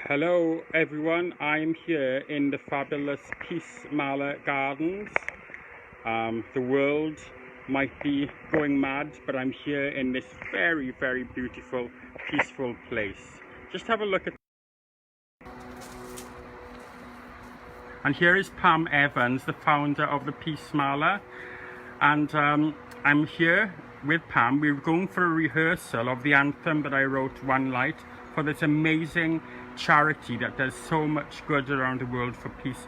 Hello everyone, I'm here in the fabulous Peace Mala Gardens. The world might be going mad, but I'm here in this very, very beautiful, peaceful place. Just have a look at. And here is Pam Evans, the founder of the Peace Mala. And I'm here with Pam. We're going for a rehearsal of the anthem that I wrote, One Light, for this amazing charity that does so much good around the world for peace.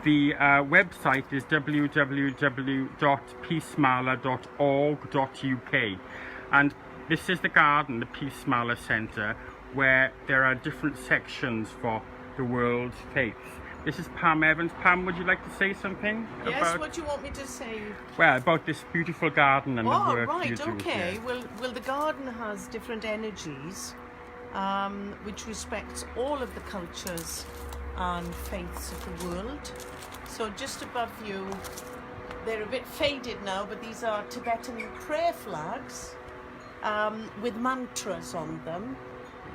The website is www.peacemala.org.uk, and this is the garden, the Peace Mala Centre, where there are different sections for the world's faiths. This is Pam Evans. Pam, would you like to say something? Yes, what do you want me to say? Well, about this beautiful garden and the work you do. Okay. Well, the garden has different energies, which respects all of the cultures and faiths of the world. So just above you, they're a bit faded now, but these are Tibetan prayer flags with mantras on them,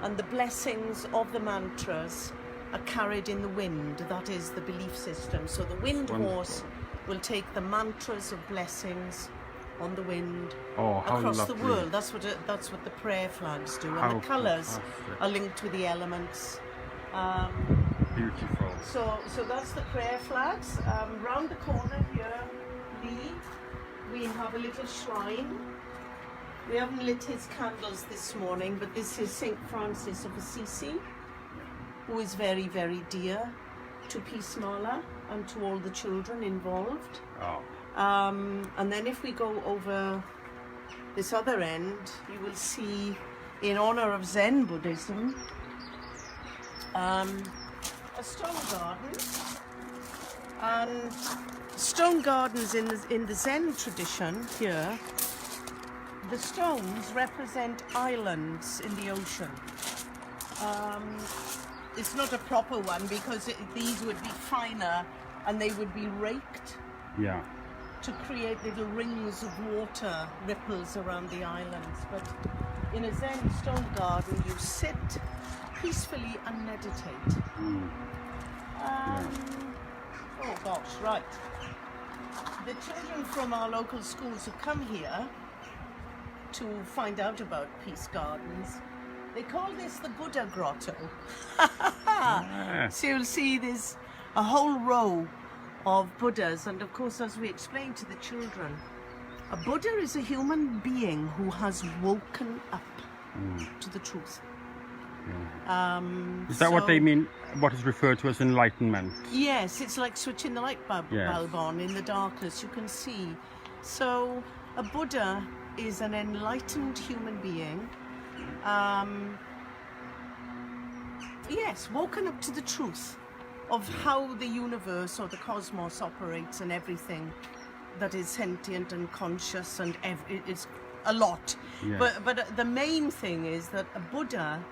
and the blessings of the mantras are carried in the wind. That is the belief system. So the wind horse will take the mantras of blessings on the wind across the world. That's what the prayer flags do. And the colours are linked with the elements. Beautiful. So that's the prayer flags. Round the corner here, we have a little shrine. We haven't lit his candles this morning, but this is St. Francis of Assisi, who is very, very dear to Peace Mala and to all the children involved. And then if we go over this other end, you will see, in honor of Zen Buddhism, a stone garden. And stone gardens in the Zen tradition here, the stones represent islands in the ocean. It's not a proper one because these would be finer and they would be raked to create little rings of water, ripples around the islands. But in a Zen stone garden, you sit peacefully and meditate. Oh gosh, right. The children from our local schools have come here to find out about Peace Gardens. They call this the Buddha Grotto. So you'll see there's a whole row of Buddhas, and of course, as we explained to the children, a Buddha is a human being who has woken up to the truth. Is that what they mean, what is referred to as enlightenment? Yes, it's like switching the light bulb on in the darkness, you can see. So a Buddha is an enlightened human being, yes, woken up to the truth of how the universe or the cosmos operates and everything that is sentient and conscious, and it's a lot. But the main thing is that a Buddha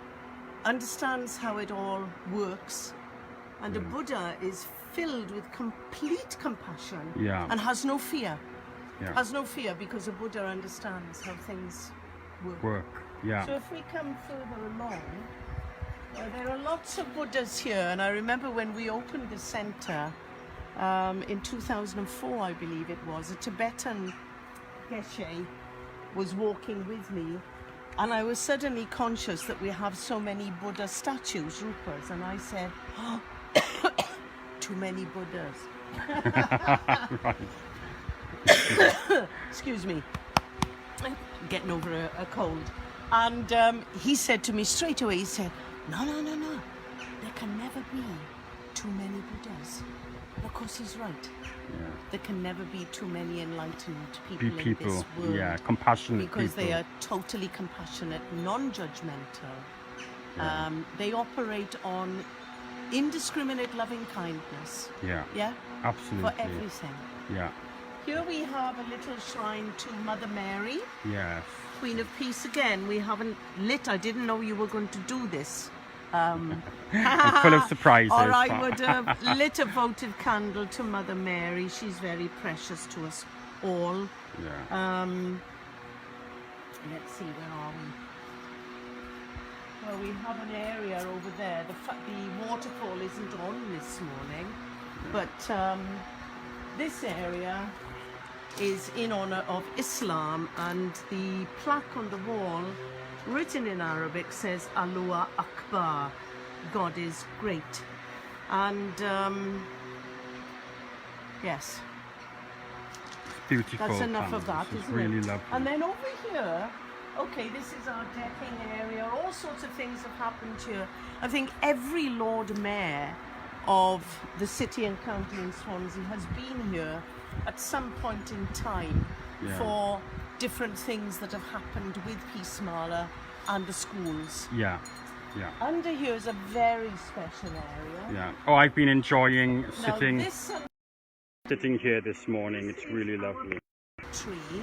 understands how it all works, and a Buddha is filled with complete compassion and has no fear. Has no fear because a Buddha understands how things work. So if we come further along, there are lots of Buddhas here, and I remember when we opened the centre in 2004, I believe it was, a Tibetan geshe was walking with me, and I was suddenly conscious that we have so many Buddha statues, rupas, and I said, oh, too many Buddhas. Excuse me, getting over a cold. And he said to me straight away, he said, no, there can never be too many Buddhas. And of course he's right. There can never be too many enlightened people in this world. Compassionate because people. They are totally compassionate, non-judgmental. They operate on indiscriminate loving kindness. Absolutely. For everything. Here we have a little shrine to Mother Mary. Queen of Peace again. We haven't lit. I didn't know you were going to do this. Full of surprises. Or I would have lit a votive candle to Mother Mary. She's very precious to us all. Let's see, where are we? Well, we have an area over there. The waterfall isn't on this morning, but this area is in honor of Islam, and the plaque on the wall, written in Arabic, says Allah Akbar, God is great. And yes, Beautiful. that's enough Pam. of that, This is isn't really it? lovely. And then over here, okay, this is our decking area. All sorts of things have happened here. I think every Lord Mayor of the city and county in Swansea has been here at some point in time for different things that have happened with Peace Marla and the schools. Yeah, yeah. Under here is a very special area. Yeah. Oh, I've been enjoying Now sitting this here this morning. It's really lovely. tree,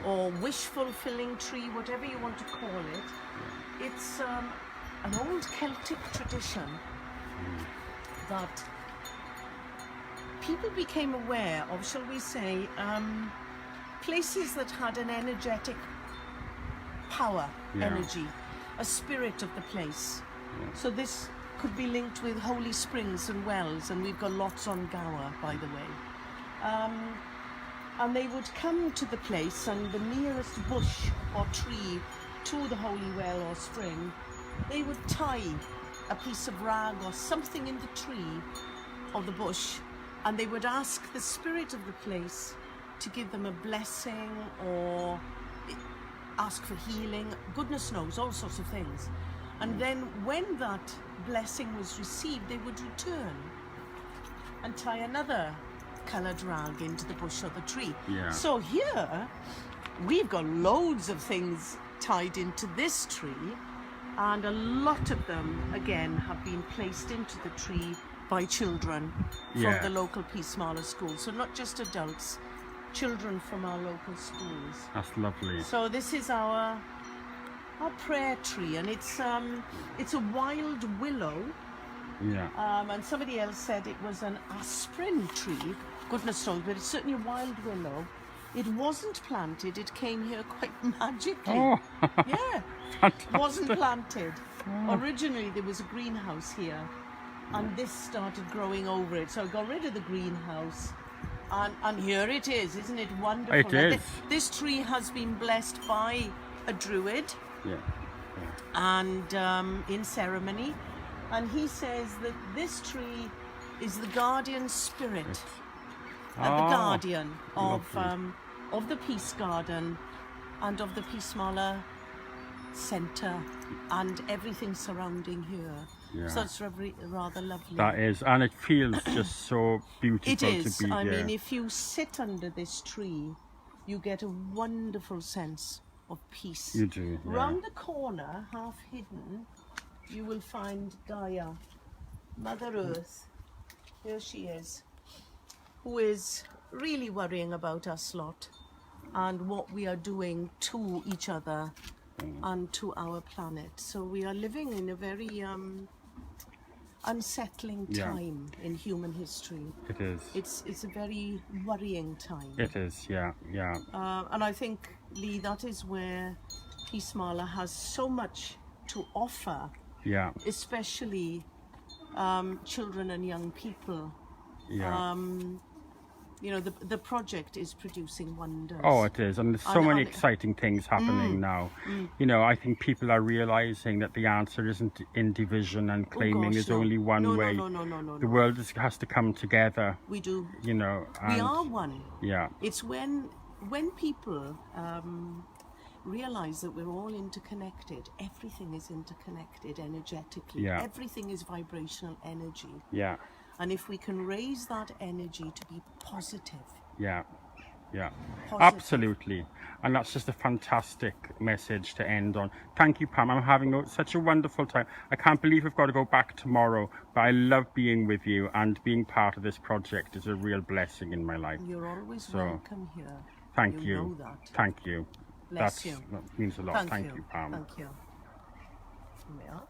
or wish fulfilling tree, whatever you want to call it, it's an old Celtic tradition that people became aware of, shall we say, places that had an energetic power, energy, a spirit of the place. So this could be linked with holy springs and wells, and we've got lots on Gower, by the way. And they would come to the place, and the nearest bush or tree to the holy well or spring, they would tie a piece of rag or something in the tree or the bush, and they would ask the spirit of the place to give them a blessing or ask for healing, goodness knows, all sorts of things. And then when that blessing was received, they would return and tie another coloured rag into the bush or the tree. So here we've got loads of things tied into this tree, and a lot of them again have been placed into the tree by children from the local Peace Marla school. So not just adults, children from our local schools. That's lovely. So this is our prayer tree, and it's a wild willow. And somebody else said it was an aspirin tree, goodness knows, but it's certainly a wild willow. It wasn't planted, it came here quite magically. Oh. Yeah, Fantastic. wasn't planted. Originally there was a greenhouse here, and this started growing over it, so I got rid of the greenhouse, and here it is. Isn't it wonderful? It is. This tree has been blessed by a druid and in ceremony, and he says that this tree is the guardian spirit, the guardian of the Peace Garden and of the Peace Marla Centre and everything surrounding here. So it's rather lovely. That is, and it feels just so beautiful It is. to be I here. mean, if you sit under this tree, you get a wonderful sense of peace. You do. Round the corner, half hidden, you will find Gaia, Mother Earth. Here she is, who is really worrying about us lot and what we are doing to each other and to our planet. So we are living in a very unsettling time in human history. It is. It's a very worrying time. It is, yeah. And I think, Lee, that is where Peace Marla has so much to offer, especially children and young people. You know, the project is producing wonders. Oh, it is, and there's so many exciting things happening now. You know, I think people are realizing that the answer isn't in division and claiming there's only one way. No. The world has to come together. We do. You know, we are one. Yeah. It's when people realize that we're all interconnected. Everything is interconnected energetically. Yeah. Everything is vibrational energy. Yeah. And if we can raise that energy to be positive. Yeah. Positive. Absolutely. And that's just a fantastic message to end on. Thank you, Pam. I'm having such a wonderful time. I can't believe I've got to go back tomorrow, but I love being with you, and being part of this project is a real blessing in my life. You're always welcome here. Thank you. Know that. Thank you. Bless you. That means a lot. Thank you, Pam. Thank you. Yeah.